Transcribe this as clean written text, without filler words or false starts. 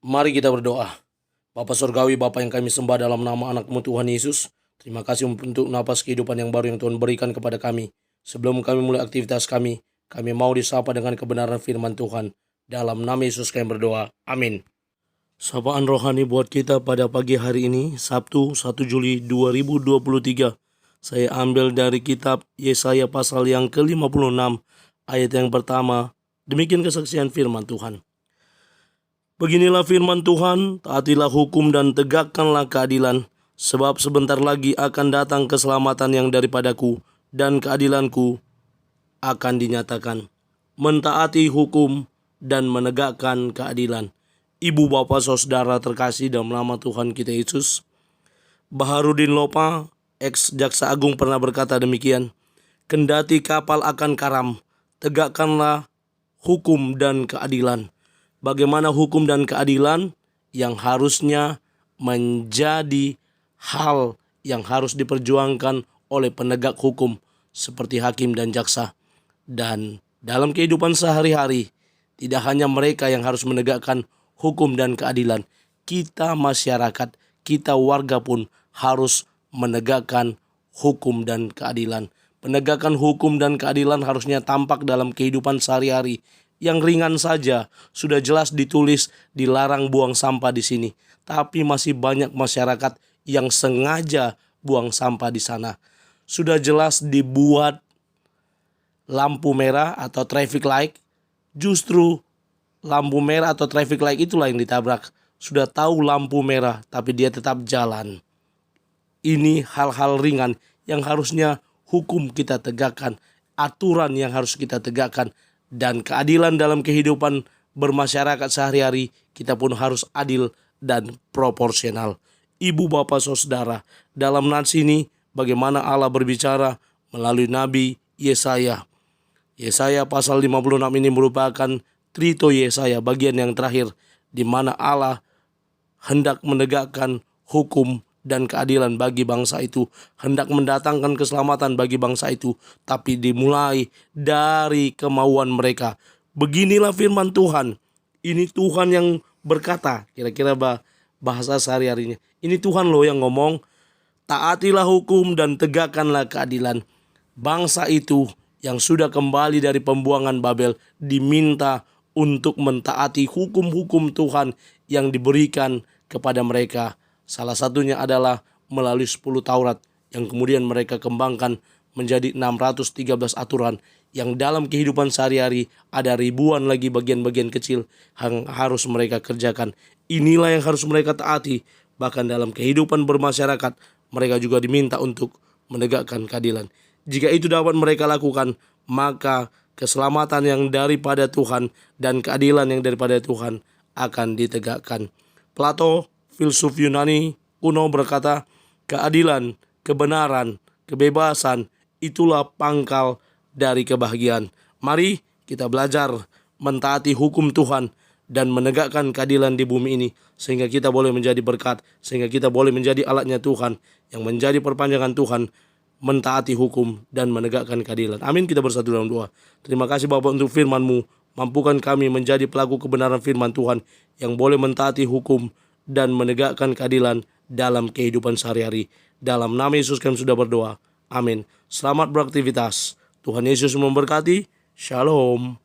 Mari kita berdoa. Bapa Surgawi, Bapa yang kami sembah dalam nama anak-Mu Tuhan Yesus, terima kasih untuk napas kehidupan yang baru yang Tuhan berikan kepada kami. Sebelum kami mulai aktivitas kami mau disapa dengan kebenaran firman Tuhan. Dalam nama Yesus kami berdoa. Amin. Sapaan rohani buat kita pada pagi hari ini, Sabtu 1 Juli 2023. Saya ambil dari kitab Yesaya pasal yang ke-56, ayat yang pertama. Demikian kesaksian firman Tuhan. Beginilah firman Tuhan, taatilah hukum dan tegakkanlah keadilan, sebab sebentar lagi akan datang keselamatan yang daripadaku, dan keadilanku akan dinyatakan. Mentaati hukum dan menegakkan keadilan. Ibu bapak saudara terkasih dalam nama Tuhan kita Yesus, Baharudin Lopa, ex-jaksa agung pernah berkata demikian, kendati kapal akan karam, tegakkanlah hukum dan keadilan. Bagaimana hukum dan keadilan yang harusnya menjadi hal yang harus diperjuangkan oleh penegak hukum seperti hakim dan jaksa. Dan dalam kehidupan sehari-hari, tidak hanya mereka yang harus menegakkan hukum dan keadilan. Kita masyarakat, kita warga pun harus menegakkan hukum dan keadilan. Penegakan hukum dan keadilan harusnya tampak dalam kehidupan sehari-hari. Yang ringan saja sudah jelas ditulis dilarang buang sampah di sini. Tapi masih banyak masyarakat yang sengaja buang sampah di sana. Sudah jelas dibuat lampu merah atau traffic light. Justru lampu merah atau traffic light itulah yang ditabrak. Sudah tahu lampu merah tapi dia tetap jalan. Ini hal-hal ringan yang harusnya hukum kita tegakkan. Aturan yang harus kita tegakkan. Dan keadilan dalam kehidupan bermasyarakat sehari-hari, kita pun harus adil dan proporsional. Ibu bapak saudara, dalam nats ini bagaimana Allah berbicara melalui Nabi Yesaya. Yesaya pasal 56 ini merupakan Trito Yesaya, bagian yang terakhir, di mana Allah hendak menegakkan hukum dan keadilan bagi bangsa itu, hendak mendatangkan keselamatan bagi bangsa itu, tapi dimulai dari kemauan mereka. Beginilah firman Tuhan. Ini Tuhan yang berkata, kira-kira bahasa sehari-harinya. Ini Tuhan loh yang ngomong, taatilah hukum dan tegakkanlah keadilan. Bangsa itu yang sudah kembali dari pembuangan Babel diminta untuk mentaati hukum-hukum Tuhan yang diberikan kepada mereka. Salah satunya adalah melalui 10 Taurat yang kemudian mereka kembangkan menjadi 613 aturan yang dalam kehidupan sehari-hari ada ribuan lagi bagian-bagian kecil yang harus mereka kerjakan. Inilah yang harus mereka taati. Bahkan dalam kehidupan bermasyarakat mereka juga diminta untuk menegakkan keadilan. Jika itu dapat mereka lakukan, maka keselamatan yang daripada Tuhan dan keadilan yang daripada Tuhan akan ditegakkan. Plato, filsuf Yunani kuno berkata, keadilan, kebenaran, kebebasan, itulah pangkal dari kebahagiaan. Mari kita belajar mentaati hukum Tuhan dan menegakkan keadilan di bumi ini. Sehingga kita boleh menjadi berkat, sehingga kita boleh menjadi alatnya Tuhan, yang menjadi perpanjangan Tuhan, mentaati hukum dan menegakkan keadilan. Amin, kita bersatu dalam doa. Terima kasih Bapa untuk firman-Mu. Mampukan kami menjadi pelaku kebenaran firman Tuhan yang boleh mentaati hukum dan menegakkan keadilan dalam kehidupan sehari-hari. Dalam nama Yesus kami sudah berdoa. Amin. Selamat beraktivitas. Tuhan Yesus memberkati. Shalom.